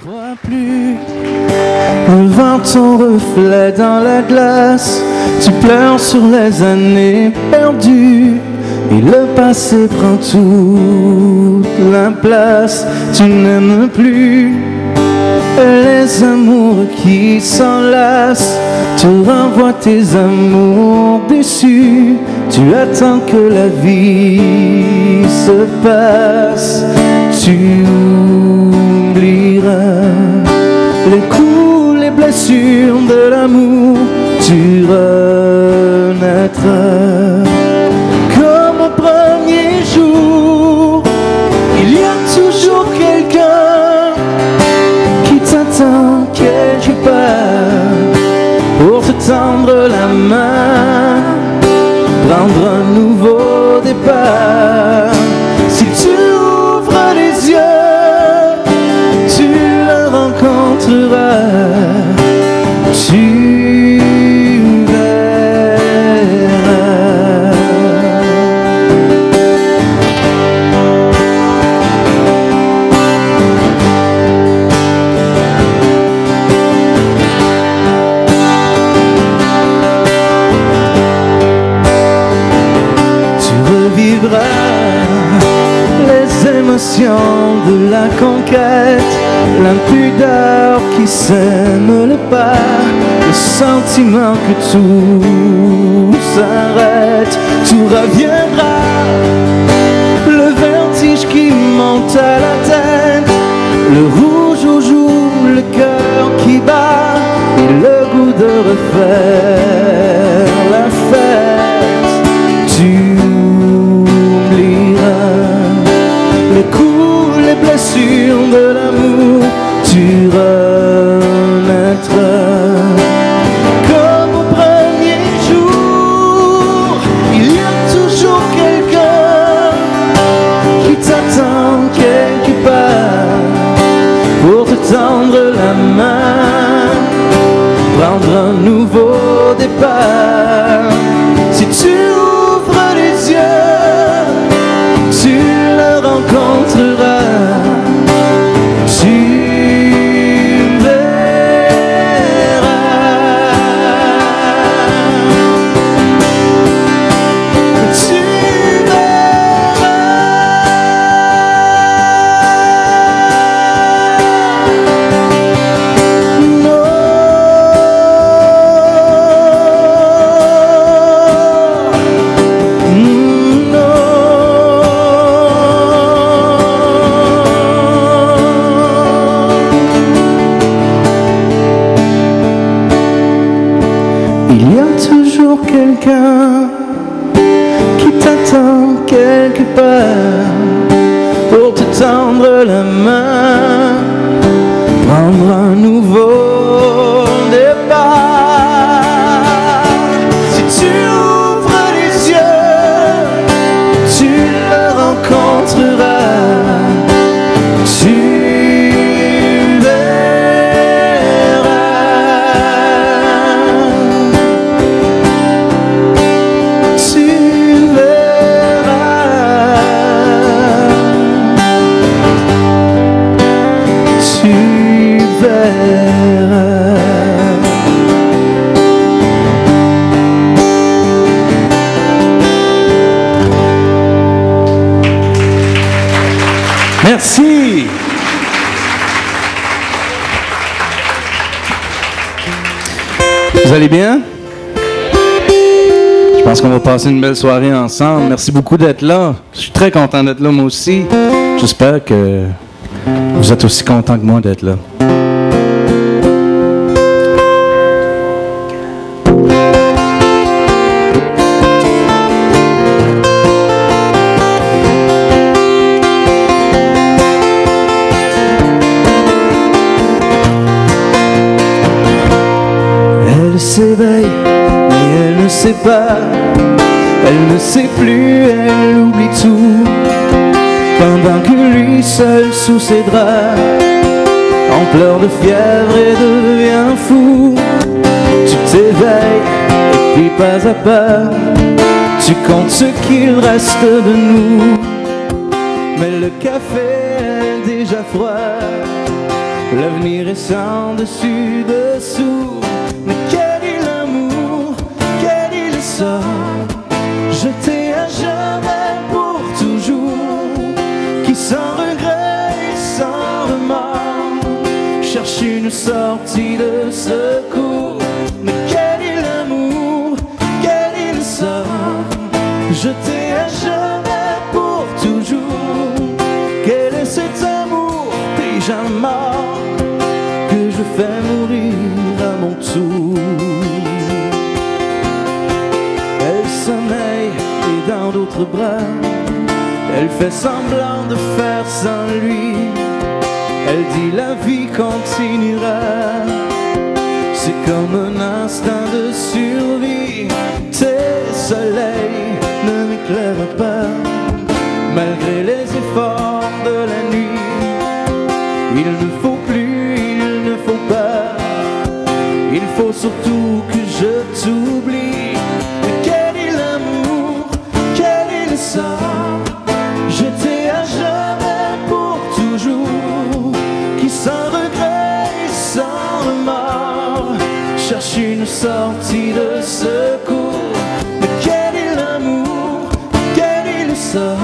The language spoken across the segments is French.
crois plus, devant ton reflet dans la glace, tu pleures sur les années perdues et le passé prend toute la place. Tu n'aimes plus les amours qui s'enlacent, tu renvoies tes amours déçus, tu attends que la vie se passe. Tu oublieras les coups, les blessures de l'amour, tu renaîtras comme au premier jour. Il y a toujours quelqu'un qui t'attend quelque part pour te tendre la main, prendre un nouveau départ. Si tu ouvres les yeux, tu le rencontreras, tu verras. Tu revivras les émotions de la conquête, l'impudeur qui sème le pas, le sentiment que tout s'arrête. Tout reviendra, le vertige qui monte à la tête, le rouge aux joues, le cœur qui bat et le goût de refaire la fête. Tu les coups, les blessures de l'amour, tu renaîtras comme au premier jour. Il y a toujours quelqu'un qui t'attend quelque part pour te tendre la main, prendre un nouveau départ. Si tu ouvres les yeux, tu le rencontreras, tu il y a toujours quelqu'un qui t'attend quelque part pour te tendre la main, prendre un nouveau départ. Si tu ouvres les yeux, tu le rencontreras, tu merci. Vous allez bien? Je pense qu'on va passer une belle soirée ensemble. Merci beaucoup d'être là. Je suis très content d'être là moi aussi. J'espère que vous êtes aussi content que moi d'être là. Elle s'éveille, mais elle ne sait pas, elle ne sait plus, elle oublie tout. Pendant que lui seul sous ses draps, en pleure de fièvre et devient fou. Tu t'éveilles, et puis pas à pas, tu comptes ce qu'il reste de nous. Mais le café est déjà froid, L'avenir est sans dessus dessous. Mais quel est l'amour, quel est le sort, jeté à jamais pour toujours, qui sans regret et sans remords cherche une sortie de secours. Mais quel est l'amour, quel est le sort, jeté à jamais pour toujours. Quel est cet amour déjà mort que je fais mourir à mon tour? Elle sommeille et dans d'autres bras, elle fait semblant de faire sans lui. Elle dit la vie continuera, c'est comme un instinct de survie. Tes soleils ne m'éclairent pas, malgré les efforts de la nuit. Il ne faut plus, il ne faut pas, il faut surtout que je t'oublie. Mais quel est l'amour, quel est le sort, jeté à jamais pour toujours, qui sans regret et sans remords cherche une sortie de secours. Mais quel est l'amour, quel est le sort,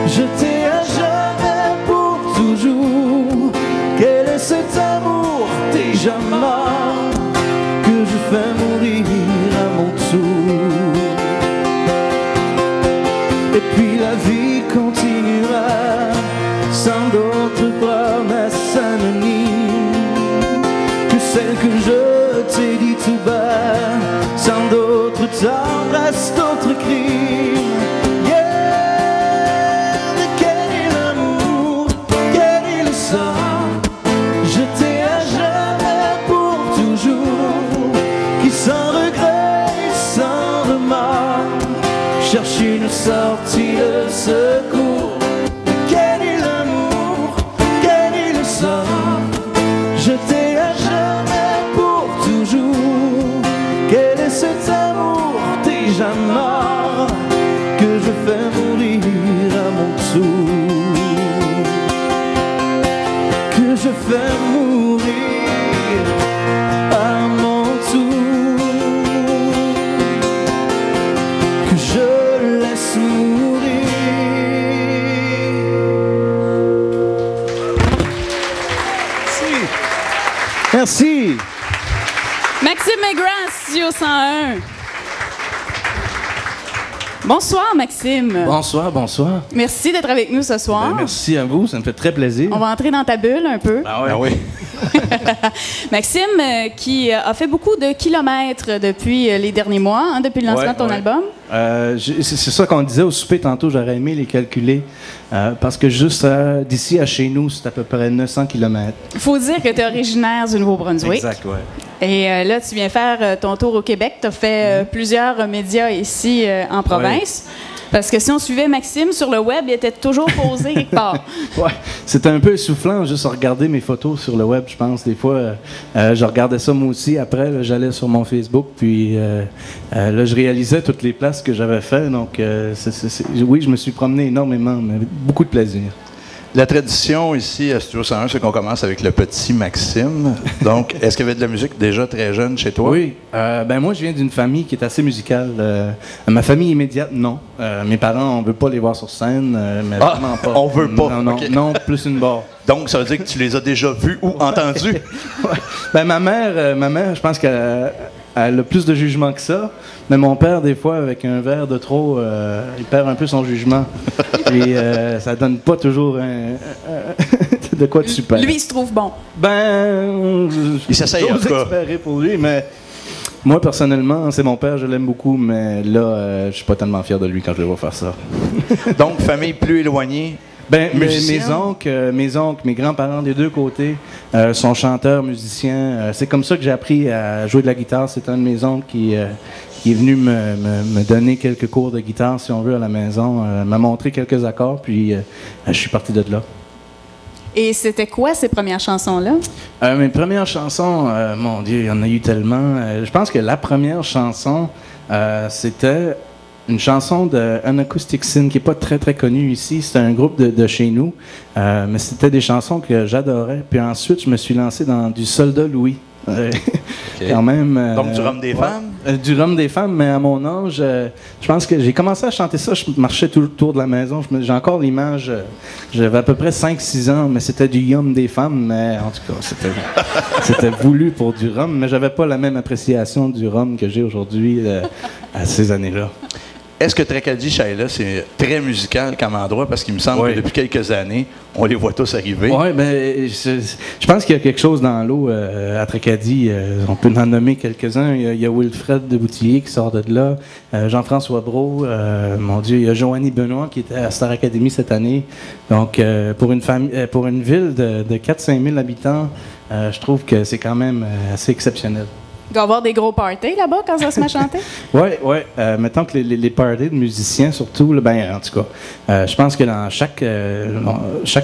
jeté à jamais pour toujours. Quel est cet amour déjà mort que je fais mourir à mon tour? Et puis la vie continuera sans d'autres promesses anonymes que celles que je t'ai dit tout bas, sans d'autres tendresses, d'autres crimes. Yeah, mais quel est l'amour, quel est le sort, jeté à jamais pour toujours, qui sans regret et sans remords cherche une sortie de secours. Quel est l'amour, quel est le sort, jeté à jamais pour toujours. Quel est cet amour déjà mort que je fais mourir à mon tour, que je fais mourir à mon tour, que je laisse mourir. Merci. Maxime Maigret, Studio 101. Bonsoir, Maxime. Bonsoir, bonsoir. Merci d'être avec nous ce soir. Ben, merci à vous, ça me fait très plaisir. On va entrer dans ta bulle un peu. Ah oui. Maxime, qui a fait beaucoup de kilomètres depuis les derniers mois, hein, depuis le lancement de ton album. C'est ça qu'on disait au souper tantôt, j'aurais aimé les calculer, parce que juste d'ici à chez nous, c'est à peu près 900 km. Il faut dire que tu es originaire du Nouveau-Brunswick. Exact, oui. Et là, tu viens faire ton tour au Québec. Tu as fait plusieurs médias ici en province. Ouais. Parce que si on suivait Maxime sur le web, il était toujours posé quelque part. Oui, c'était un peu essoufflant juste à regarder mes photos sur le web, je pense. Des fois, je regardais ça moi aussi. Après, j'allais sur mon Facebook, puis là, je réalisais toutes les places que j'avais faites. Donc, oui, je me suis promené énormément, mais avec beaucoup de plaisir. La tradition ici à Studio 101, c'est qu'on commence avec le petit Maxime. Donc, est-ce qu'il y avait de la musique déjà très jeune chez toi? Oui. Ben moi, je viens d'une famille qui est assez musicale. Ma famille immédiate, non. Mes parents, on ne veut pas les voir sur scène, mais vraiment pas. On veut pas? Non, okay. Non, plus une barre. Donc, ça veut dire que tu les as déjà vus ou entendus? Ouais. Ben ma mère, je pense qu'elle a plus de jugement que ça. Mais mon père, des fois, avec un verre de trop, il perd un peu son jugement. Et ça donne pas toujours de quoi de super. Lui, il se trouve bon. Ben, il s'essaye en tout cas. Espérer pour lui, mais moi, personnellement, c'est mon père, je l'aime beaucoup, mais là, je suis pas tellement fier de lui quand je le vois faire ça. Donc, famille plus éloignée. Ben, mes oncles, mes grands-parents des deux côtés sont chanteurs, musiciens. C'est comme ça que j'ai appris à jouer de la guitare. C'est un de mes oncles qui est venu me donner quelques cours de guitare, si on veut, à la maison. M'a montré quelques accords, puis je suis parti de là. Et c'était quoi ces premières chansons-là? Mes premières chansons, mon Dieu, il y en a eu tellement. Je pense que la première chanson, c'était une chanson de Acoustic Sin qui n'est pas très très connue ici. C'est un groupe de chez nous, mais c'était des chansons que j'adorais. Puis ensuite, je me suis lancé dans du Soldat Louis. Quand même. Donc, du rhum des femmes? Du rhum des femmes, mais à mon âge, je pense que j'ai commencé à chanter ça, je marchais tout le tour de la maison. J'ai encore l'image, j'avais à peu près 5-6 ans, mais c'était du yum des femmes, mais en tout cas, c'était voulu pour du rhum, mais j'avais pas la même appréciation du rhum que j'ai aujourd'hui à ces années-là. Est-ce que Tracadie, Shaila, c'est très musical comme endroit? Parce qu'il me semble que depuis quelques années, on les voit tous arriver. Oui, bien, je pense qu'il y a quelque chose dans l'eau à Tracadie. On peut en nommer quelques-uns. Il y a Wilfred de Boutillier qui sort de là. Jean-François Brault. Mon Dieu, il y a Joanie Benoît qui était à Star Academy cette année. Donc, pour une ville de 4-5 000 habitants, je trouve que c'est quand même assez exceptionnel. Il doit y avoir des gros parties là-bas quand ça se met à chanter? Oui. Mettons que les parties de musiciens, surtout, là, ben, en tout cas, je pense que dans chaque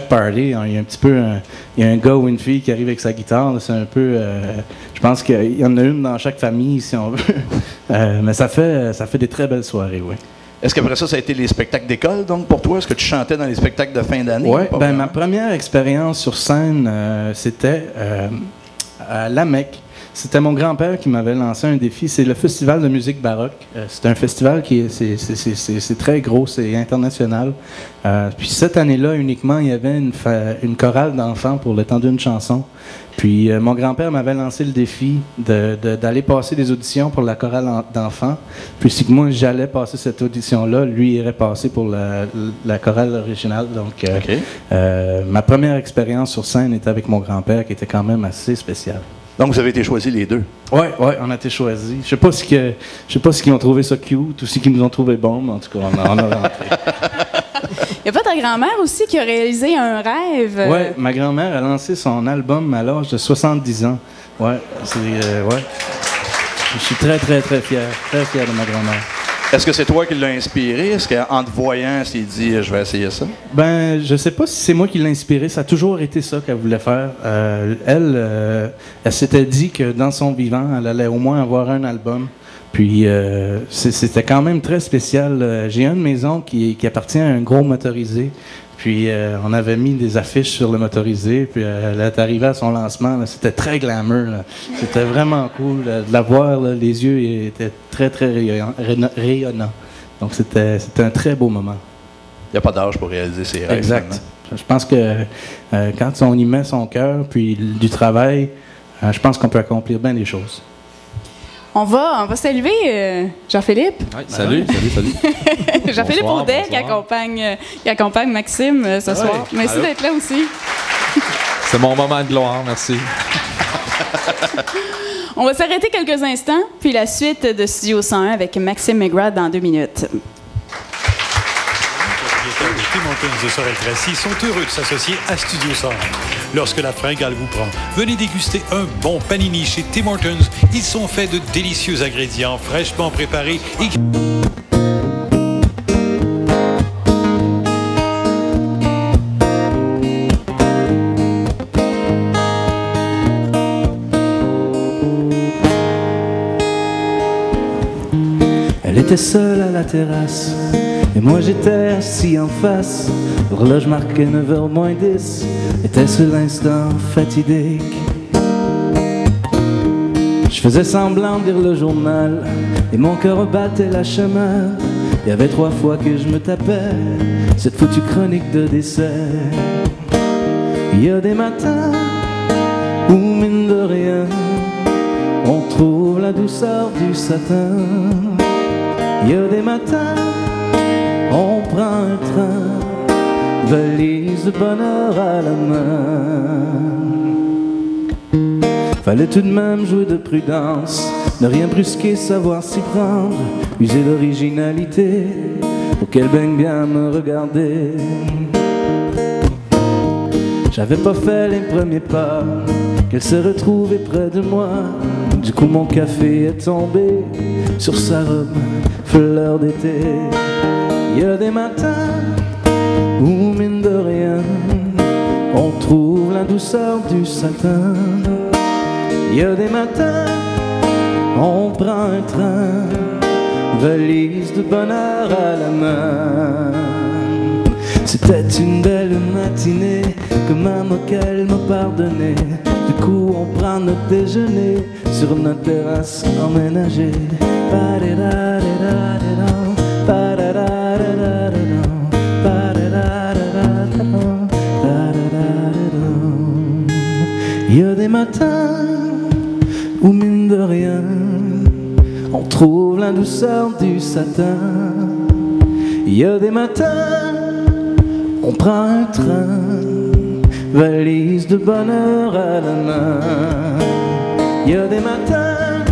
party, il y a un petit peu il y a un gars ou une fille qui arrive avec sa guitare. C'est un peu. Je pense qu'il y en a une dans chaque famille, si on veut. Mais ça fait des très belles soirées, oui. Est-ce qu'après ça a été les spectacles d'école, donc, pour toi? Est-ce que tu chantais dans les spectacles de fin d'année? Oui, ben, ma première expérience sur scène, c'était à La Mecque. C'était mon grand-père qui m'avait lancé un défi. C'est le Festival de musique baroque. C'est un festival qui c'est très gros, c'est international. Puis cette année-là, uniquement, il y avait une chorale d'enfants pour le temps d'une chanson. Puis mon grand-père m'avait lancé le défi d'aller passer des auditions pour la chorale d'enfants. Puis si moi, j'allais passer cette audition-là, lui irait passer pour la chorale originale. Donc, ma première expérience sur scène était avec mon grand-père, qui était quand même assez spéciale. Donc, vous avez été choisis les deux? Oui, on a été choisis. Je sais pas si ils ont trouvé ça cute ou si ils nous ont trouvé bon, mais en tout cas, on a rentré. Il y a pas ta grand-mère aussi qui a réalisé un rêve? Oui, ma grand-mère a lancé son album à l'âge de 70 ans. Oui, ouais. Je suis très, très, très fier de ma grand-mère. Est-ce que c'est toi qui l'as inspiré? Est-ce qu'en te voyant, elle s'est dit « je vais essayer ça ». Ben, je sais pas si c'est moi qui l'ai inspiré. Ça a toujours été ça qu'elle voulait faire. Elle s'était dit que dans son vivant, elle allait au moins avoir un album. Puis c'était quand même très spécial. J'ai un de mes oncles qui appartient à un gros motorisé. Puis on avait mis des affiches sur le motorisé, puis elle est arrivée à son lancement. C'était très glamour. C'était vraiment cool. De la voir, là, les yeux étaient très, très rayonnants. Donc c'était un très beau moment. Il n'y a pas d'âge pour réaliser ses rêves. Exact. Je pense que quand on y met son cœur, puis du travail, je pense qu'on peut accomplir bien des choses. On va saluer Jean-Philippe. Oui, salut. Jean-Philippe Audet qui accompagne Maxime ce soir. Merci d'être là aussi. C'est mon moment de gloire, merci. On va s'arrêter quelques instants, puis la suite de Studio 101 avec Maxime McGrath dans 2 minutes. Tim Hortons de Sorel-Tracy sont heureux de s'associer à Studio 101. Lorsque la fringale vous prend, venez déguster un bon panini chez Tim Hortons. Ils sont faits de délicieux ingrédients fraîchement préparés et... Elle était seule à la terrasse et moi j'étais assis en face. L'horloge marquait 9h moins 10. Était-ce l'instant fatidique? Je faisais semblant de lire le journal et mon cœur battait la chamade. Il y avait 3 fois que je me tapais cette foutue chronique de décès. Il y a des matins où mine de rien on trouve la douceur du satin. Il y a des matins on prend un train, valise de bonheur à la main. Fallait tout de même jouer de prudence, ne rien brusquer, savoir s'y prendre, user d'originalité pour qu'elle baigne bien me regarder. J'avais pas fait les premiers pas, qu'elle s'est retrouvée près de moi. Du coup mon café est tombé sur sa robe, fleur d'été. Il y a des matins où mine de rien on trouve la douceur du satin. Il y a des matins on prend un train, valise de bonheur à la main. C'était une belle matinée que maman qu'elle m'a pardonné. Du coup on prend notre déjeuner sur notre terrasse emménagée. Il y a des matins où mine de rien on trouve la douceur du satin. Il y a des matins on prend un train, valise de bonheur à la main. Il y a des matins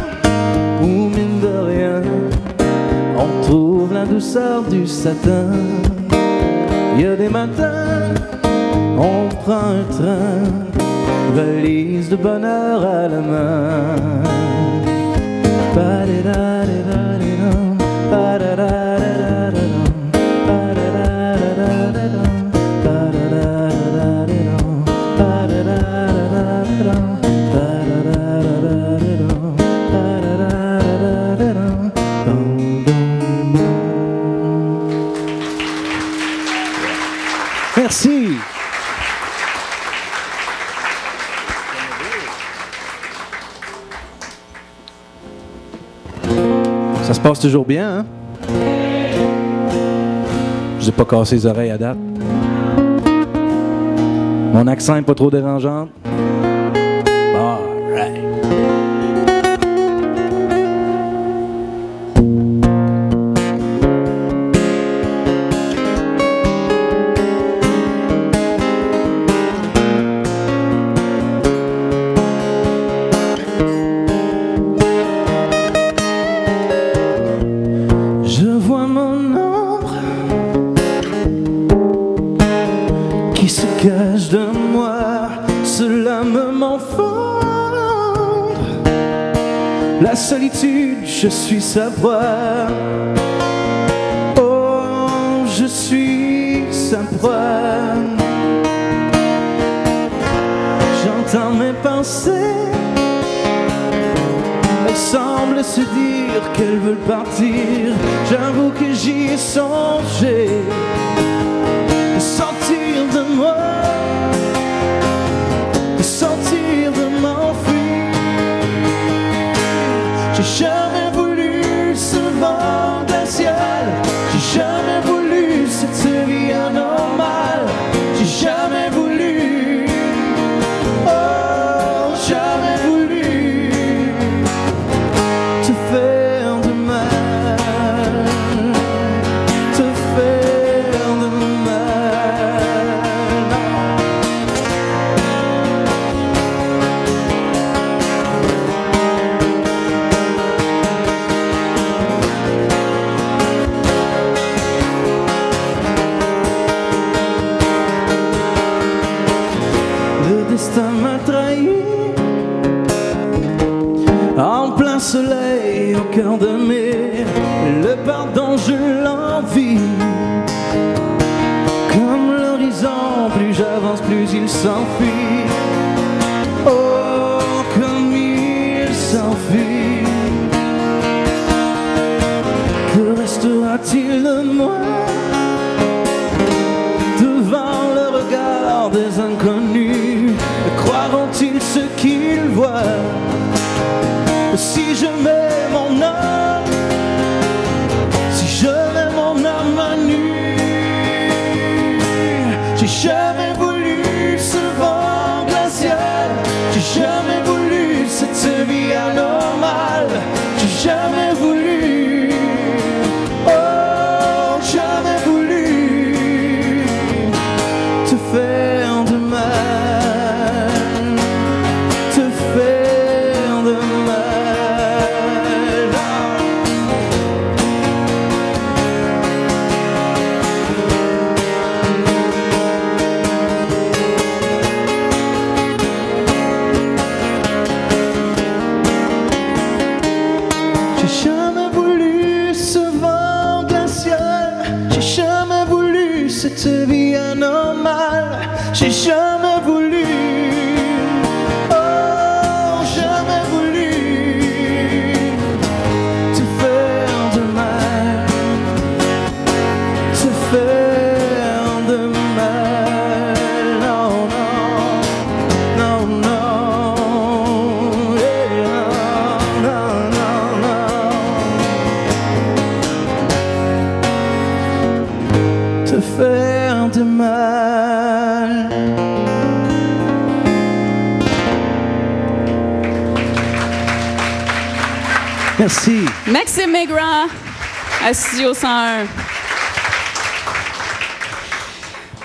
où mine de rien on trouve la douceur du satin. Il y a des matins on prend un train, valise de bonheur à la main. Merci. Ça se passe toujours bien, hein? Je n'ai pas cassé les oreilles à date. Mon accent n'est pas trop dérangeant. All right. Je vois mon ombre qui se cache de moi, cela me m'enfonce. La solitude, je suis sa proie. Oh, je suis sa proie. J'entends mes pensées, elles semblent se dire qu'elles veulent partir. J'avoue que j'y ai songé, de sortir de moi, de sortir de m'enfuir. J'ai jamais voulu ce vent glacial, j'ai jamais voulu cette vie anormale, j'ai jamais voulu, oh, jamais voulu te faire de mal, te faire de mal. Le destin m'a trahi en plein soleil au cœur de mai. Le pardon je l'envie, comme l'horizon, plus j'avance plus il s'enfuit. Oh, comme il s'enfuit. Que restera-t-il de moi devant le regard des inconnus? Croiront-ils ce qu'ils voient? Si je mets mon âme, si je mets mon âme à nu, j'ai jamais voulu ce vent glacial, j'ai jamais voulu cette vie anormale, j'ai jamais voulu, oh, jamais voulu te faire de mal, te faire de mal. J'ai jamais voulu ce vent glacial, j'ai jamais voulu cette vie anormale, j'ai jamais voulu, oh, jamais voulu te faire de mal. Merci. Maxime Maigrand, à Studio 101.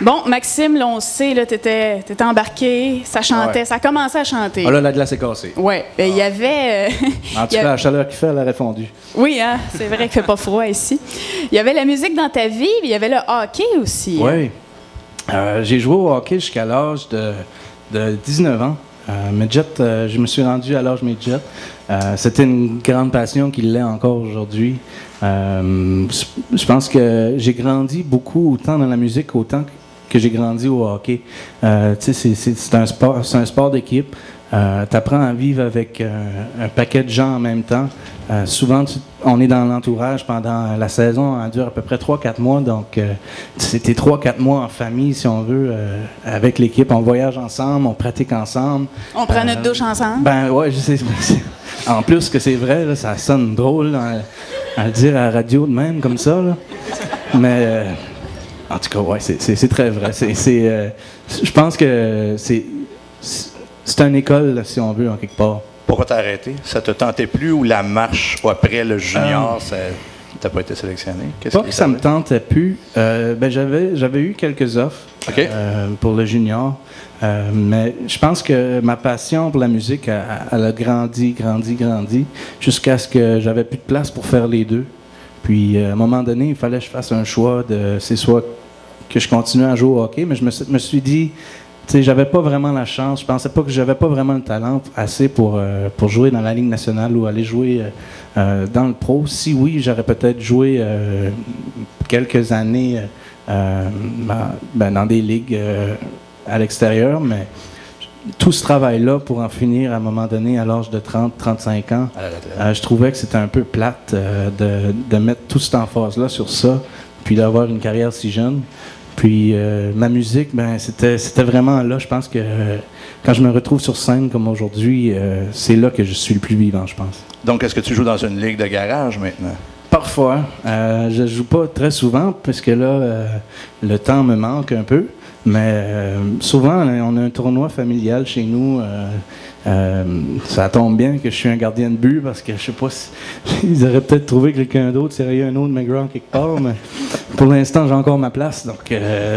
Bon, Maxime, là, on sait, là, t'étais embarqué, ça chantait, Ouais. ça a commencé à chanter. Ah là, la glace est cassée. Oui, il y avait... En tout cas, la chaleur qu'il fait, elle aurait fondu. Oui, hein, c'est vrai qu'il fait pas froid ici. Il y avait la musique dans ta vie, mais il y avait le hockey aussi. Oui. J'ai joué au hockey jusqu'à l'âge de 19 ans. Midget, je me suis rendu à l'âge midget. C'était une grande passion qui l'est encore aujourd'hui. Je pense que j'ai grandi beaucoup, autant dans la musique, autant que j'ai grandi au hockey. Tu sais, c'est un sport d'équipe. Tu apprends à vivre avec un paquet de gens en même temps. Souvent, on est dans l'entourage pendant la saison, elle dure à peu près 3-4 mois. Donc, c'était 3-4 mois en famille, si on veut, avec l'équipe. On voyage ensemble, on pratique ensemble. On prend notre douche ensemble. Ben ouais, je sais. En plus que c'est vrai, là, ça sonne drôle à le dire à la radio de même, comme ça. Là. Mais, en tout cas, ouais, c'est très vrai. Je pense que c'est une école, là, si on veut, en quelque part. Pourquoi t'as arrêté? Ça te tentait plus ou la marche après le junior, t'as pas été sélectionné? Pas que ça me tentait plus. J'avais eu quelques offres pour le junior, mais je pense que ma passion pour la musique, elle a grandi, jusqu'à ce que j'avais plus de place pour faire les deux. Puis, à un moment donné, il fallait que je fasse un choix c'est soit que je continue à jouer au hockey, mais je me suis dit... Tu sais, j'avais pas vraiment la chance. Je pensais pas que j'avais pas vraiment le talent assez pour jouer dans la Ligue nationale ou aller jouer dans le pro. Si oui, j'aurais peut-être joué quelques années dans des ligues à l'extérieur, mais tout ce travail-là pour en finir à un moment donné à l'âge de 30-35 ans, je trouvais que c'était un peu plate de mettre toute cette emphase-là sur ça, puis d'avoir une carrière si jeune. Puis ma musique, ben c'était vraiment là. Je pense que quand je me retrouve sur scène comme aujourd'hui, c'est là que je suis le plus vivant, je pense. Donc, est-ce que tu joues dans une ligue de garage maintenant? Parfois. Je joue pas très souvent parce que là, le temps me manque un peu. Mais souvent, on a un tournoi familial chez nous. Ça tombe bien que je suis un gardien de but parce que je sais pas si ils auraient peut-être trouvé quelqu'un d'autre, s'il y avait un autre Maigrand quelque part, mais pour l'instant j'ai encore ma place. Donc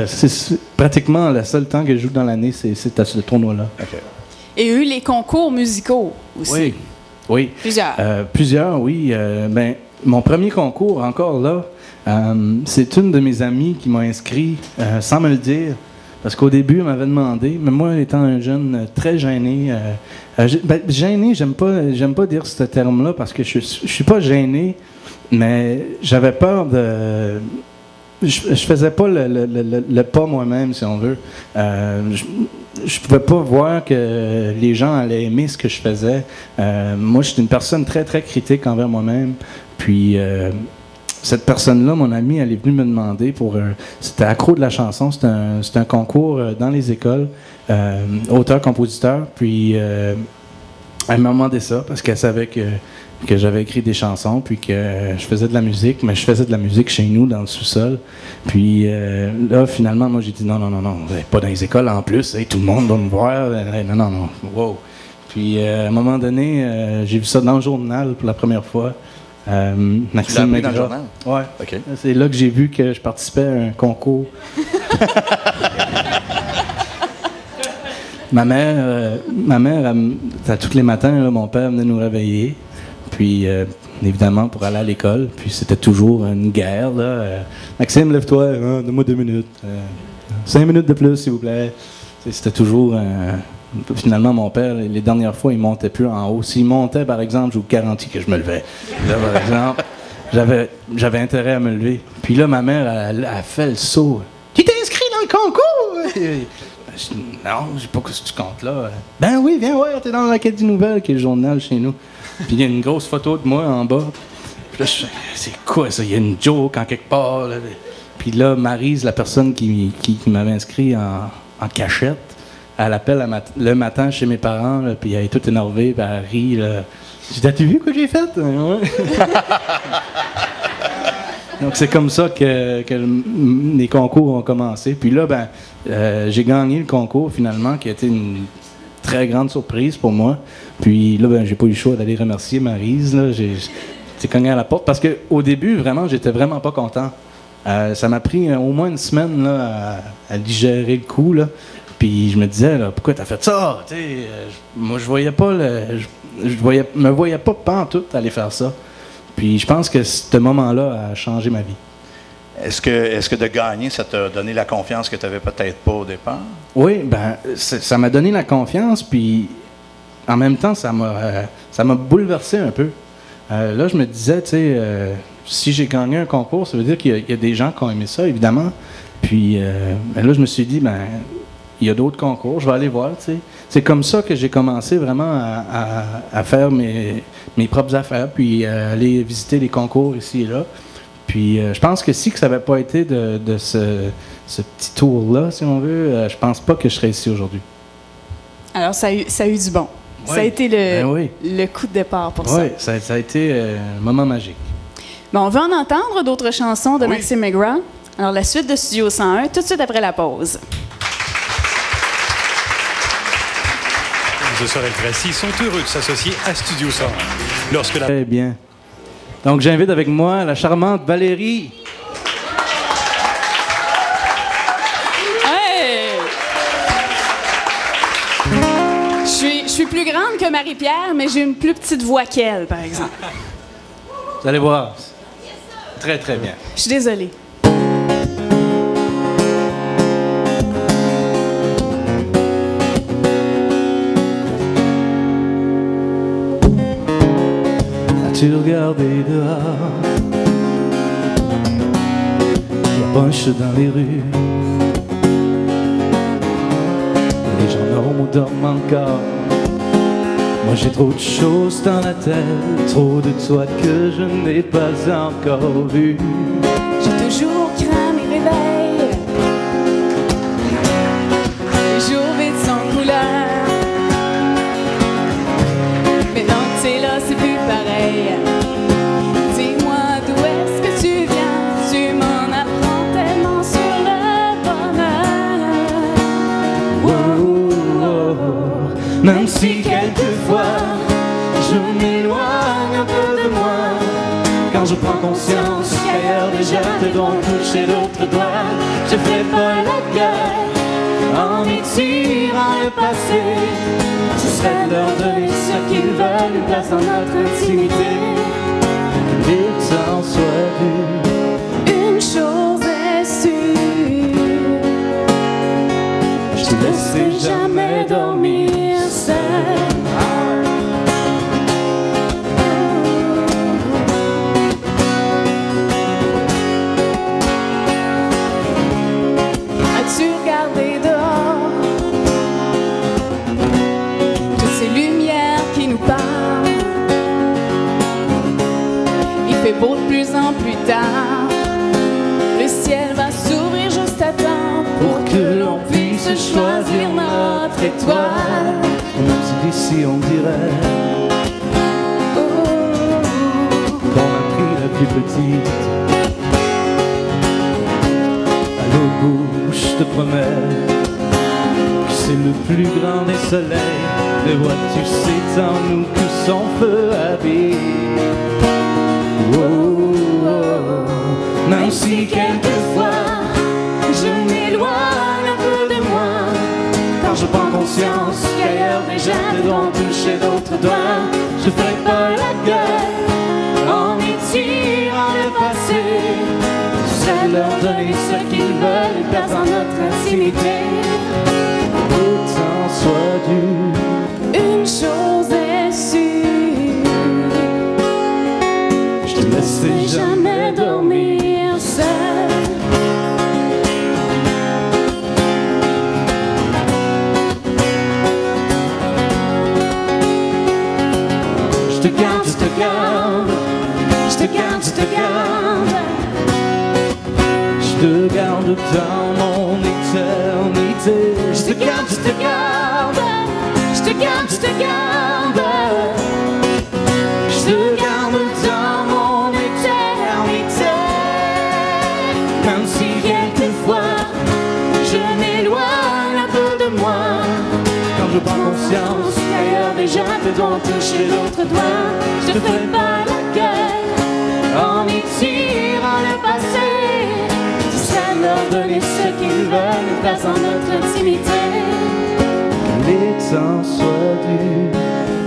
c'est pratiquement le seul temps que je joue dans l'année, c'est à ce tournoi-là. Okay. Et eu les concours musicaux aussi. Oui. Plusieurs, oui. Mon premier concours, encore là, c'est une de mes amies qui m'a inscrit sans me le dire. Parce qu'au début, elle m'avait demandé, mais moi, étant un jeune très gêné, gêné, j'aime pas dire ce terme-là parce que je suis pas gêné, mais j'avais peur de... Je faisais pas le pas moi-même, si on veut. Je pouvais pas voir que les gens allaient aimer ce que je faisais. Moi, je suis une personne très, très critique envers moi-même. Puis... cette personne-là, mon amie, elle est venue me demander pour... c'était Accro de la chanson, c'est un concours dans les écoles, auteur-compositeur, puis elle m'a demandé ça parce qu'elle savait que j'avais écrit des chansons, puis que je faisais de la musique, mais je faisais de la musique chez nous, dans le sous-sol. Puis là, finalement, moi, j'ai dit non, pas dans les écoles en plus, tout le monde va me voir, non, wow. Puis à un moment donné, j'ai vu ça dans le journal pour la première fois. Maxime Maigrand. Dans le journal? Ouais. Okay. C'est là que j'ai vu que je participais à un concours. Ma mère, tous les matins, là, mon père venait nous réveiller. Puis, évidemment, pour aller à l'école. Puis, c'était toujours une guerre. Là. Maxime, lève-toi, donne-moi 2 minutes. 5 minutes de plus, s'il vous plaît. C'était toujours... Finalement, mon père, les dernières fois, il montait plus en haut. S'il montait, par exemple, je vous garantis que je me levais. Là, par exemple, j'avais intérêt à me lever. Puis là, ma mère, elle a fait le saut. « Tu t'es inscrit dans le concours? » Je dis, non, j'ai pas ce que tu comptes là. Ben oui, viens voir, t'es dans la Quête des Nouvelles, qui est le journal chez nous. Puis il y a une grosse photo de moi en bas. Puis là, je fais, c'est quoi ça? Il y a une joke en quelque part. Là. Puis là, Maryse, la personne qui m'avait inscrit en cachette, elle appelle le matin chez mes parents, là, puis elle est toute énervée, puis elle rit. J'ai dit, as-tu vu quoi j'ai fait? Ouais. Donc, c'est comme ça que les concours ont commencé. Puis là, j'ai gagné le concours, finalement, qui a été très grande surprise pour moi. Puis là, ben, j'ai pas eu le choix d'aller remercier Maryse. Là. J'ai cogné à la porte parce qu'au début, vraiment, j'étais vraiment pas content. Ça m'a pris au moins une semaine là, à digérer le coup. Là. Puis je me disais, là, pourquoi t'as fait ça? Moi, je voyais pas me voyais pas pantoute aller faire ça. Puis je pense que ce moment-là a changé ma vie. Est-ce que de gagner, ça t'a donné la confiance que tu n'avais peut-être pas au départ? Oui, ben ça m'a donné la confiance, puis en même temps, ça m'a bouleversé un peu. Là, je me disais, tu sais, si j'ai gagné un concours, ça veut dire qu'il y a des gens qui ont aimé ça, évidemment. Puis là, je me suis dit, ben il y a d'autres concours, je vais aller voir, tu sais. C'est comme ça que j'ai commencé vraiment à faire mes propres affaires, puis aller visiter les concours ici et là. Puis je pense que si ça n'avait pas été de ce petit tour-là, si on veut, je pense pas que je serais ici aujourd'hui. Alors, ça a eu du bon. Oui. Ça a été le coup de départ pour ça. Oui, ça a été un moment magique. Bon, on veut en entendre d'autres chansons de Maxime McGrath. Alors, la suite de Studio 101, tout de suite après la pause. De Sorel Tracy sont heureux de s'associer à Studio 101. Lorsque la... Très bien. Donc, j'invite avec moi la charmante Valérie. Hey! Je suis plus grande que Marie-Pierre, mais j'ai une plus petite voix qu'elle, par exemple. Vous allez voir. Très, très bien. Je suis désolée. As-tu regardé dehors? La poche dans les rues. Les gens normaux dorment encore. Moi j'ai trop de choses dans la tête, trop de toi que je n'ai pas encore vu. J'ai toujours craint mes réveils, les jours vides sans couleur. Maintenant que t'es là, c'est plus pareil. Dis-moi d'où est-ce que tu viens, tu m'en apprends tellement sur le bonheur. Oh, oh, oh. Même si quelquefois je m'éloigne un peu de moi, quand je prends conscience qu'ailleurs déjà te doivent toucher d'autres doigts, je fais pas la gueule en étirant le passé. Ce serait de leur donner ce qu'ils veulent, une place dans notre intimité. Et que t'en sois dû. Une chose est sûre, Je te laisserai jamais dormir seul. as-tu regardé dehors? Toutes ces lumières qui nous parlent. Il fait beau de plus en plus tard. Le ciel va s'ouvrir juste à temps pour que l'on puisse choisir notre étoile. On dit d'ici, on dirait qu'on a pris la plus petite. À l'autre bouche, je te promets que c'est le plus grand des soleils. Le vois-tu, c'est en nous que son feu habite. Oh, oh, oh. Même si quelquefois je m'éloigne un peu de moi, quand je prends conscience qu'ailleurs déjà te doivent toucher d'autres doigts, je ferai pas la gueule en étirant le passé. Je sais leur donner ce qu'ils veulent, une place dans notre intimité. Autant soit dû. Une chose est sûre, Je te laisserai jamais dormir seul. Je te garde, je te garde, je te garde, je te garde. Je te garde dans mon éternité. Je te garde, je te garde, je te garde, je te garde. Je te garde dans mon éternité. Même si quelquefois je m'éloigne un peu de moi, quand je prends conscience qu'ailleurs déjà tes doigts ont touché d'autres doigts. Je te fais pas la gueule en y tirant le passé. Tu sais leur donner ce qu'ils veulent, une place dans notre intimité. Les temps soient dus.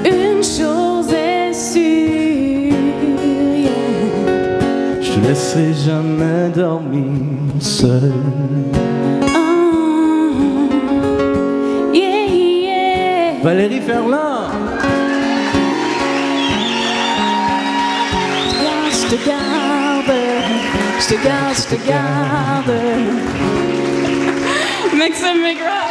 Une chose est sûre, yeah. Je te laisserai jamais dormir seul. Yeah, yeah. Valérie Ferland. Je te garde, je te garde, je te garde. Maxime McGraw.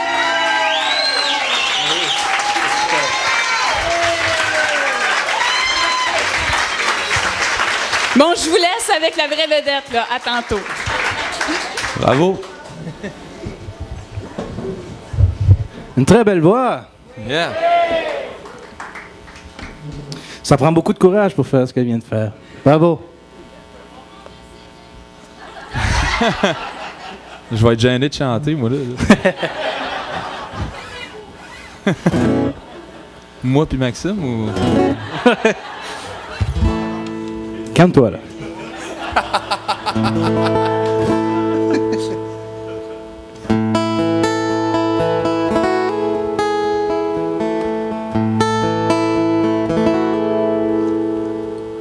Bon, je vous laisse avec la vraie vedette, là. À tantôt. Bravo. Une très belle voix. Yeah. Ça prend beaucoup de courage pour faire ce qu'elle vient de faire. Bravo. Je vais être gêné de chanter, moi, là. Moi puis Maxime, ou... Calme-toi, là.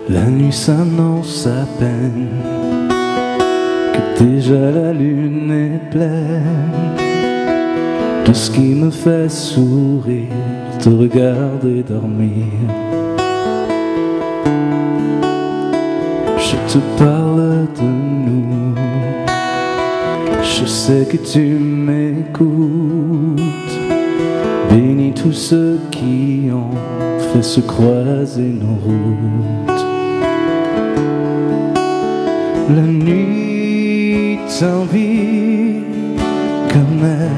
La nuit s'annonce à peine que déjà la lune est pleine. Tout ce qui me fait sourire, te regarder dormir. Je te parle de nous, je sais que tu m'écoutes. Bénis tous ceux qui ont fait se croiser nos routes. La nuit t'envie comme elle.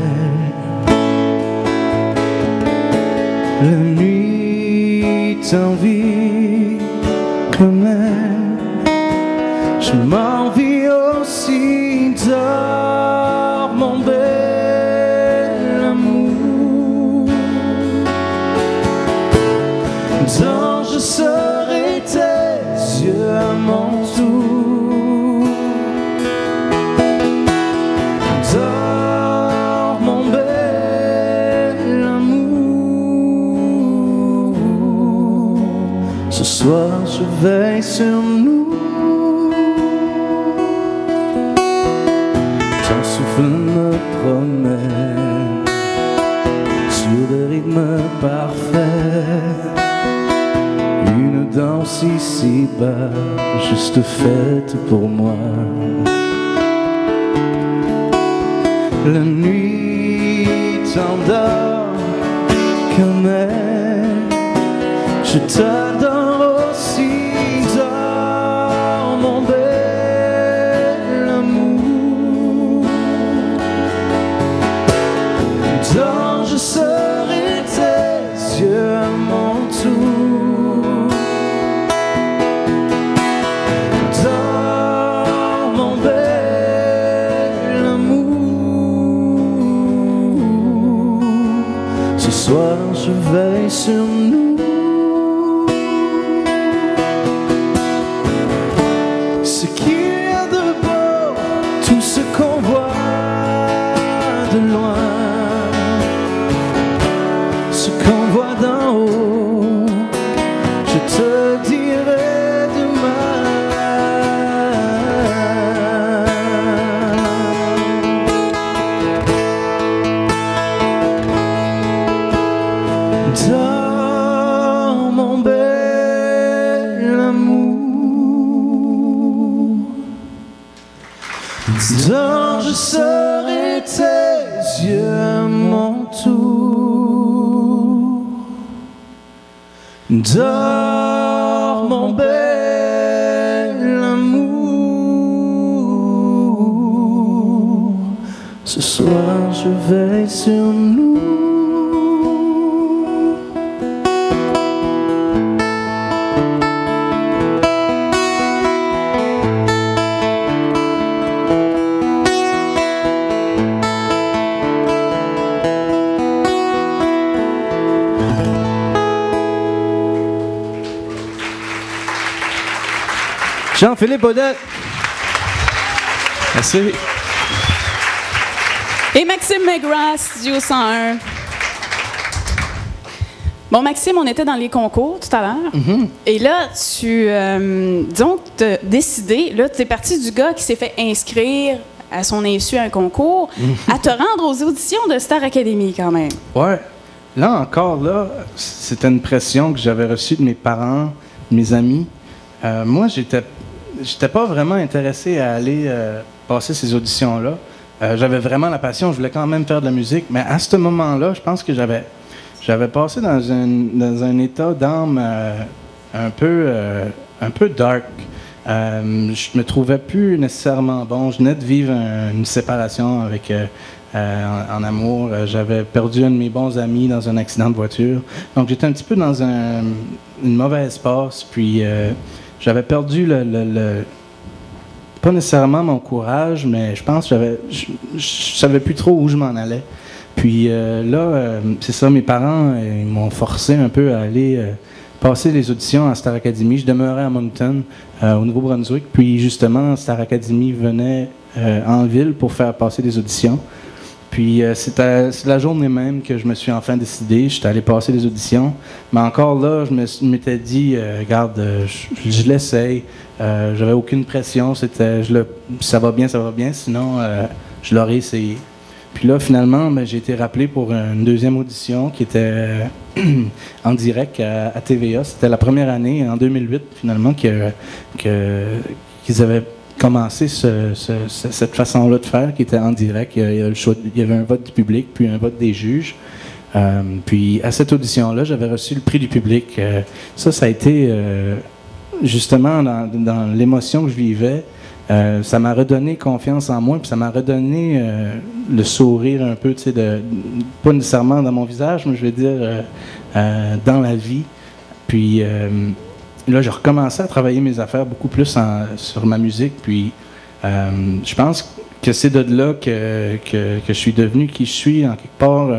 La nuit t'envie comme elle. Je m'envie aussi, dors mon bel amour. Dors, je serai tes yeux à mon tour. Dors mon bel amour. Ce soir je veille sur nous. Ton souffle me promène sur des rythmes parfaits. Une danse ici-bas, juste faite pour moi. La nuit t'endort comme elle. Je t'adore aussi, dors mon bel amour. Dors, je serai tes yeux à mon tour. Dors mon bel amour. Ce soir je veille sur nous. Ce qu'il y a de beau, tout ce qu'on voit de loin, ce qu'on voit d'en haut, je te dirai demain. Dors mon bel amour. Dors, je serai tes yeux à mon tour. Dors mon bel amour. Ce soir je veille sur nous. Jean-Philippe Audette. Merci. Et Maxime McGrath, Studio 101. Bon, Maxime, on était dans les concours tout à l'heure. Et là, disons que tu as décidé, là, tu es parti du gars qui s'est fait inscrire à son insu à un concours, à te rendre aux auditions de Star Academy quand même. Ouais. Là encore, là, c'était une pression que j'avais reçue de mes parents, de mes amis. Moi, j'étais pas vraiment intéressé à aller passer ces auditions-là. J'avais vraiment la passion, je voulais quand même faire de la musique, mais à ce moment-là, je pense que j'avais passé dans un état d'âme un peu dark. Je me trouvais plus nécessairement bon. Je venais de vivre une séparation avec en amour. J'avais perdu un de mes bons amis dans un accident de voiture. Donc j'étais un petit peu dans une mauvaise passe. Puis j'avais perdu pas nécessairement mon courage, mais je pense que je savais plus trop où je m'en allais. Puis là, c'est ça, mes parents ils m'ont forcé un peu à aller passer les auditions à Star Academy. Je demeurais à Moncton, au Nouveau-Brunswick. Puis justement, Star Academy venait en ville pour faire passer des auditions. Puis c'est la journée même que je me suis enfin décidé. J'étais allé passer les auditions. Mais encore là, je m'étais dit, regarde, je l'essaye. J'avais aucune pression. Ça va bien, sinon je l'aurais essayé. Puis là, finalement, j'ai été rappelé pour une deuxième audition qui était en direct à TVA. C'était la première année, en 2008, finalement, qu'ils avaient commencé cette façon-là de faire, qui était en direct. Il y avait un vote du public, puis un vote des juges. Puis à cette audition-là, j'avais reçu le prix du public. Ça a été justement dans l'émotion que je vivais. Ça m'a redonné confiance en moi, puis ça m'a redonné le sourire un peu, tu sais, pas nécessairement dans mon visage, mais je veux dire dans la vie. Puis là, j'ai recommencé à travailler mes affaires beaucoup plus sur ma musique. Puis je pense que c'est de là que je suis devenu qui je suis, en quelque part,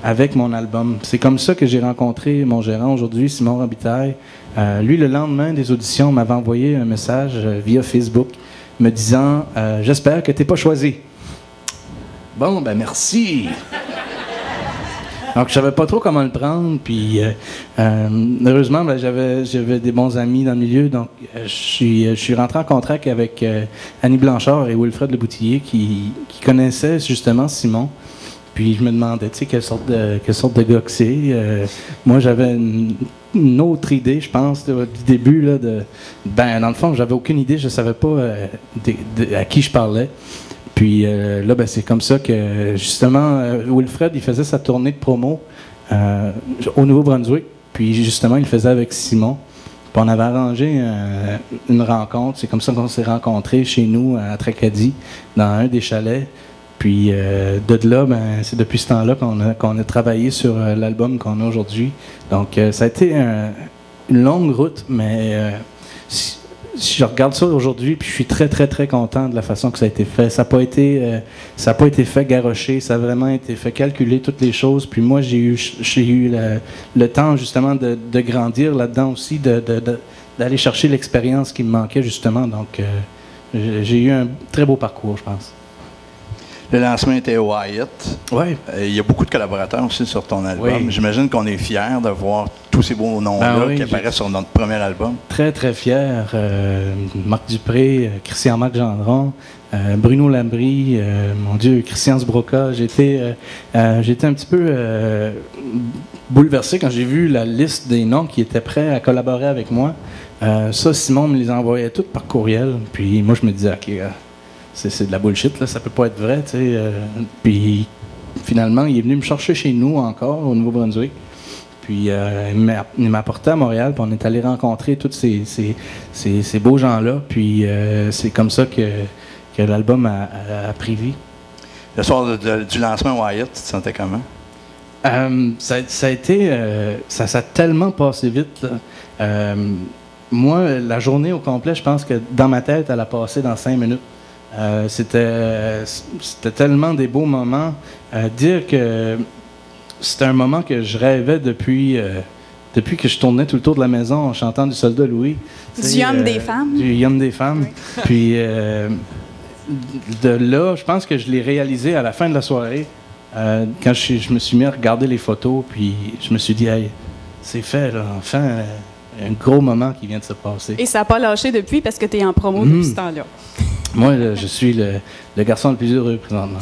avec mon album. C'est comme ça que j'ai rencontré mon gérant aujourd'hui, Simon Robitaille. Lui, le lendemain des auditions, m'avait envoyé un message via Facebook me disant « J'espère que tu n'es pas choisi. » Bon, ben merci. Donc, je savais pas trop comment le prendre. Puis, heureusement, ben, j'avais des bons amis dans le milieu. Donc, je suis rentré en contact avec Annie Blanchard et Wilfred Leboutillier qui connaissaient justement Simon. Puis je me demandais, tu sais, quelle sorte de gars que c'est. Moi, j'avais une autre idée, je pense, du début. Là, dans le fond, j'avais aucune idée. Je savais pas à qui je parlais. Puis là, ben, c'est comme ça que, justement, Wilfred, il faisait sa tournée de promo au Nouveau-Brunswick. Puis, justement, il le faisait avec Simon. Puis on avait arrangé une rencontre. C'est comme ça qu'on s'est rencontrés chez nous, à Tracadie, dans un des chalets. Puis de là, ben, c'est depuis ce temps-là qu'on a travaillé sur l'album qu'on a aujourd'hui. Donc ça a été une longue route, mais si je regarde ça aujourd'hui, puis je suis très, très, très content de la façon que ça a été fait. Ça n'a pas été fait garrocher, ça a vraiment été fait calculer toutes les choses. Puis moi, j'ai eu le temps justement de grandir là-dedans aussi, d'aller chercher l'expérience qui me manquait justement. Donc j'ai eu un très beau parcours, je pense. Le lancement était Wyatt. Oui. Il y a beaucoup de collaborateurs aussi sur ton album. Oui. J'imagine qu'on est fiers de voir tous ces beaux noms-là qui apparaissent sur notre premier album. Très, très fier. Marc Dupré, Christian-Marc Gendron, Bruno Lambry, mon Dieu, Christian Sbroca. J'étais un petit peu bouleversé quand j'ai vu la liste des noms qui étaient prêts à collaborer avec moi. Ça, Simon me les envoyait toutes par courriel. Puis moi, je me disais, OK, c'est de la bullshit, là, ça peut pas être vrai, tu sais. Puis finalement, il est venu me chercher chez nous encore, au Nouveau-Brunswick. Puis il m'a apporté à Montréal, puis on est allé rencontrer tous ces beaux gens-là. Puis c'est comme ça que l'album a pris vie. Le soir du lancement Wyatt, tu te sentais comment? Ça a été... ça a tellement passé vite, là. Moi, la journée au complet, je pense que dans ma tête, elle a passé dans 5 minutes. C'était tellement des beaux moments. Dire que c'était un moment que je rêvais depuis depuis que je tournais tout le tour de la maison en chantant du Soldat Louis. Du Yum des femmes. Du Yum des femmes. Oui. Puis de là, je pense que je l'ai réalisé à la fin de la soirée, quand je me suis mis à regarder les photos, puis je me suis dit, hey, c'est fait, là, enfin, un gros moment qui vient de se passer. Et ça n'a pas lâché depuis parce que tu es en promo depuis ce temps-là. Moi, je suis le garçon le plus heureux présentement.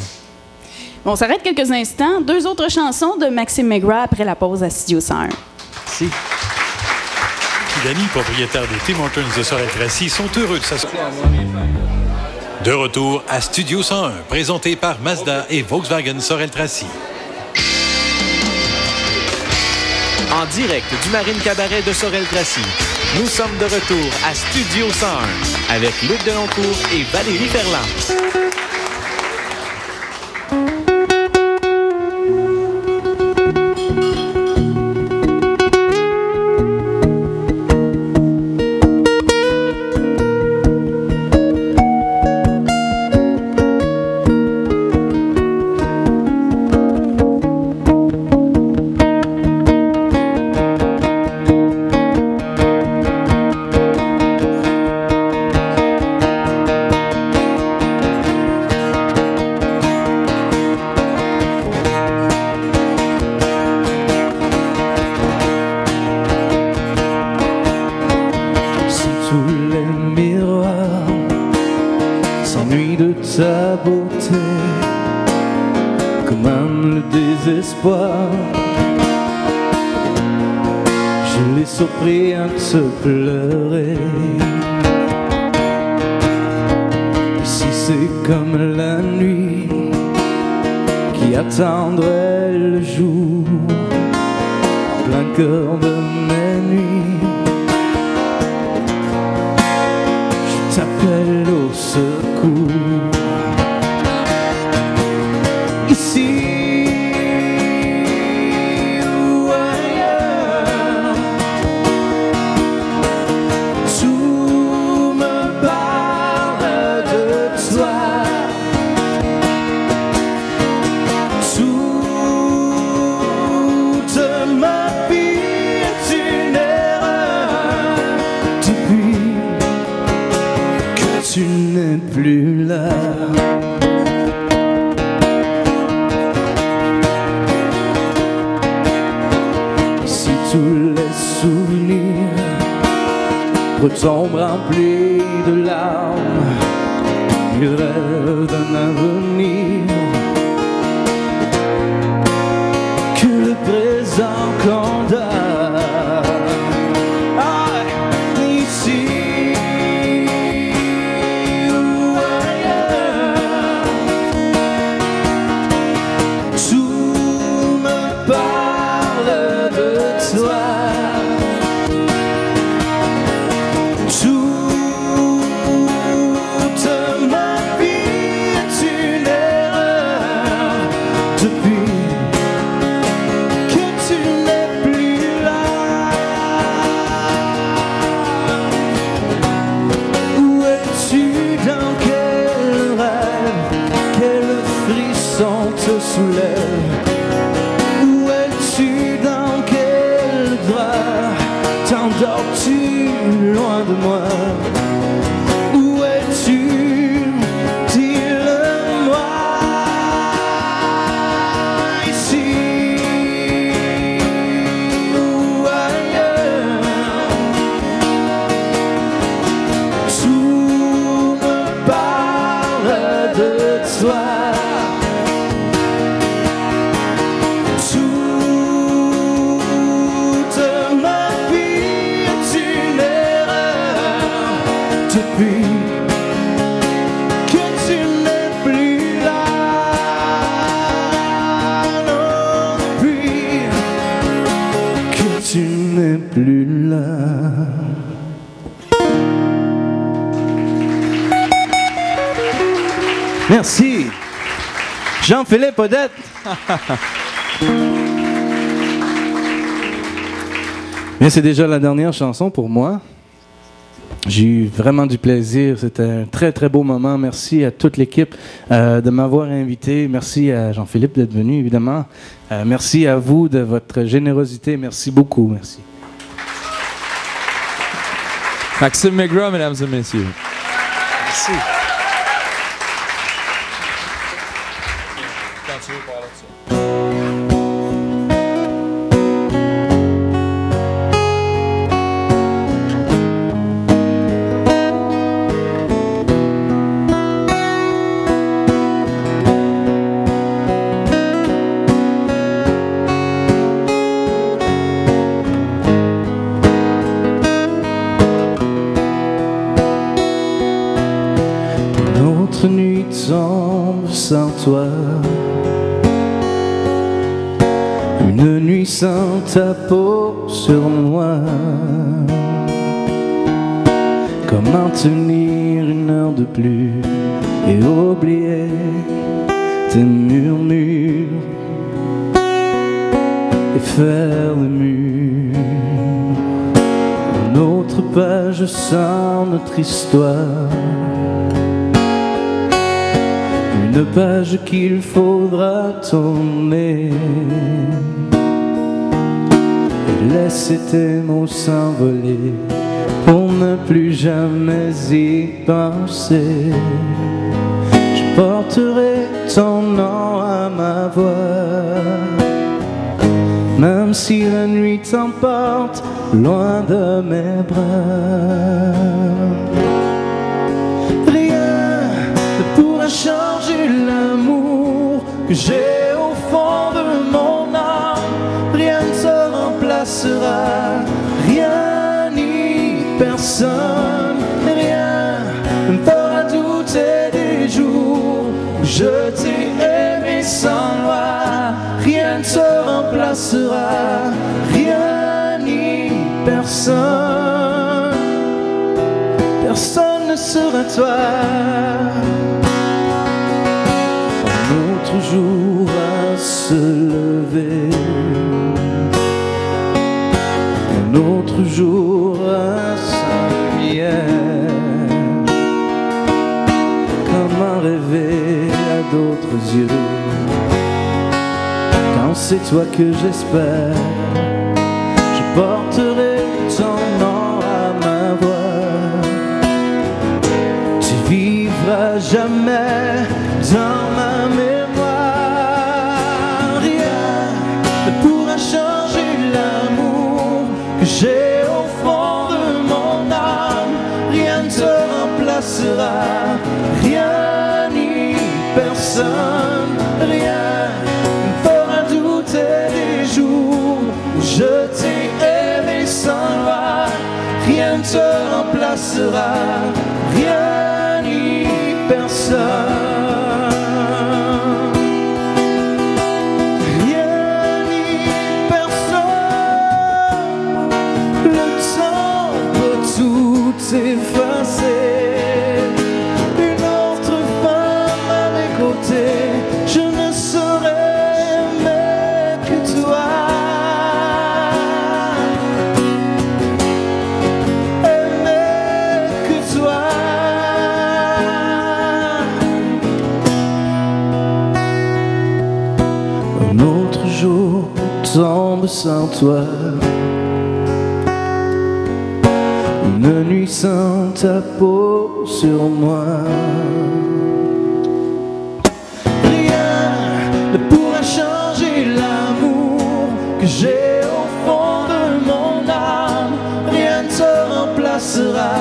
Bon, on s'arrête quelques instants. 2 autres chansons de Maxime McGrath après la pause à Studio 101. Merci. Danny, propriétaire des Tim Hortons de Sorel-Tracy, sont heureux de s'asseoir. De retour à Studio 101, présenté par Mazda et Volkswagen Sorel-Tracy. En direct du Marine Cabaret de Sorel-Tracy, nous sommes de retour à Studio 101 avec Luc Deloncourt et Valérie Ferland. sa beauté, comme un désespoir. Je l'ai surpris à te pleurer. Si c'est comme la nuit qui attendrait le jour, en plein cœur de mes nuits, je t'appelle au secours. Ici ou ailleurs, tout me parle de toi. Toute ma vie est une erreur depuis que tu n'es plus là. Tous les souvenirs retombent remplis de larmes, ils rêvent d'un avenir que le présent condamne. Ici ou ailleurs, tout me parle de toi. Toute ma vie est une erreur depuis que tu n'es plus là. Où es-tu, dans quel rêve, quel frisson te soulève? Où es-tu, dans quel drap t'endors-tu loin de moi? Où es-tu, dis-le-moi. Ici ou ailleurs, tout me parle de toi. Toute ma vie est une erreur depuis que tu n'es plus là. Non, depuis que tu n'es plus là. Merci. Jean-Philippe Odette. Bien, c'est déjà la dernière chanson pour moi. J'ai eu vraiment du plaisir. C'était un très, très beau moment. Merci à toute l'équipe de m'avoir invité. Merci à Jean-Philippe d'être venu, évidemment. Merci à vous de votre générosité. Merci beaucoup. Merci. Maxime McGraw, mesdames et messieurs. Merci. Notre nuit tombe sans toi, une nuit sans ta peau sur moi. Comment tenir une heure de plus et oublier tes murmures et faire le mur? Une autre page sans notre histoire, une page qu'il faudra tourner et laisser tes mots s'envoler pour ne plus jamais y penser. Je porterai ton nom à ma voix, même si la nuit t'emporte loin de mes bras. Changer l'amour que j'ai au fond de mon âme. Rien ne se remplacera, rien ni personne. Rien ne me fera douter des jours où je t'ai aimé sans loi. Rien ne se remplacera, rien ni personne. Personne ne sera toi. Un autre jour à se lever, un autre jour à sa lumière. Comment rêver à d'autres yeux quand c'est toi que j'espère? Je porterai ton nom à ma voix. Tu vivras jamais dans ma mémoire. J'ai au fond de mon âme, rien ne te remplacera, rien ni personne, rien ne me fera douter des jours où je t'ai aimé sans loi. Rien ne te remplacera, rien ni personne. Effacer une autre femme à mes côtés, je ne saurais aimer que toi, aimer que toi. Un autre jour tombe sans toi, une nuit sans ta peau sur moi. Rien ne pourra changer l'amour que j'ai au fond de mon âme. Rien ne te remplacera,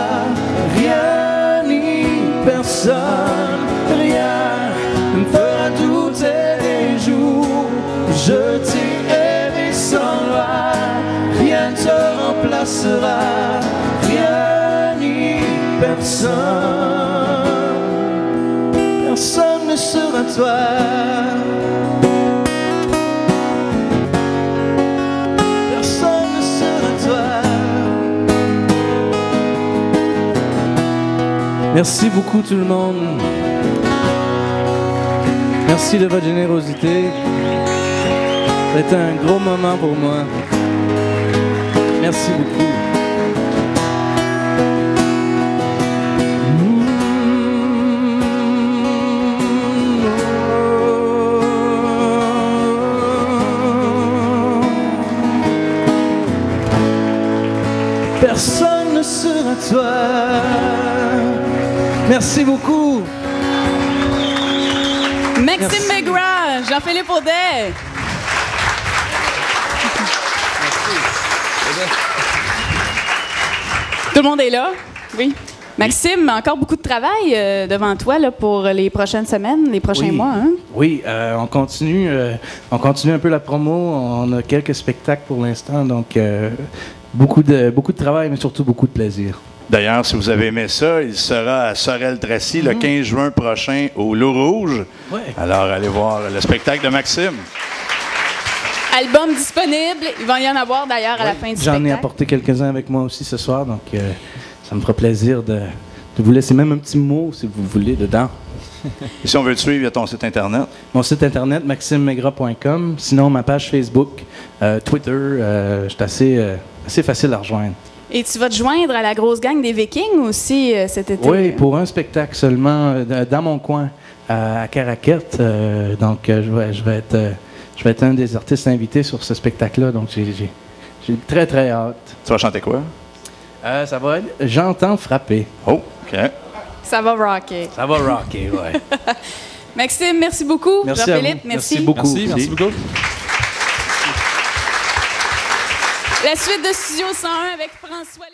rien ni personne. Rien ne me fera douter des jours où je t'ai aimé sans loi. Rien ne te remplacera, rien ni personne. Personne ne sera toi. Personne ne sera toi. Merci beaucoup tout le monde. Merci de votre générosité. Ça a été un gros moment pour moi. Merci beaucoup. personne ne sera toi. Merci beaucoup. Maxime McGrath, Jean-Philippe Audet. Tout le monde est là? Oui. Maxime, encore beaucoup de travail devant toi là, pour les prochaines semaines, les prochains mois. Hein? Oui, on continue un peu la promo. On a quelques spectacles pour l'instant, donc beaucoup de travail, mais surtout beaucoup de plaisir. D'ailleurs, si vous avez aimé ça, il sera à Sorel-Tracy le 15 juin prochain au Loup Rouge. Ouais. Alors, allez voir le spectacle de Maxime. Album disponible. Il va y en avoir d'ailleurs à la fin du spectacle. J'en ai apporté quelques-uns avec moi aussi ce soir, donc ça me fera plaisir de vous laisser même un petit mot, si vous voulez, dedans. Et si on veut te suivre, il y a ton site Internet. Mon site Internet, maximemegra.com. Sinon, ma page Facebook, Twitter, je suis assez facile à rejoindre. Et tu vas te joindre à la grosse gang des Vikings aussi cet été? Oui, pour un spectacle seulement, dans mon coin, à Caraquette. Donc, je vais être un des artistes invités sur ce spectacle-là. Donc, j'ai très, très hâte. Tu vas chanter quoi? Ça va être « J'entends frapper ». Oh, OK. Ça va rocker. Ça va rocker, oui. Maxime, merci beaucoup. Merci à vous. Jean-Philippe, merci. Merci beaucoup. Merci beaucoup. La suite de Studio 101 avec François.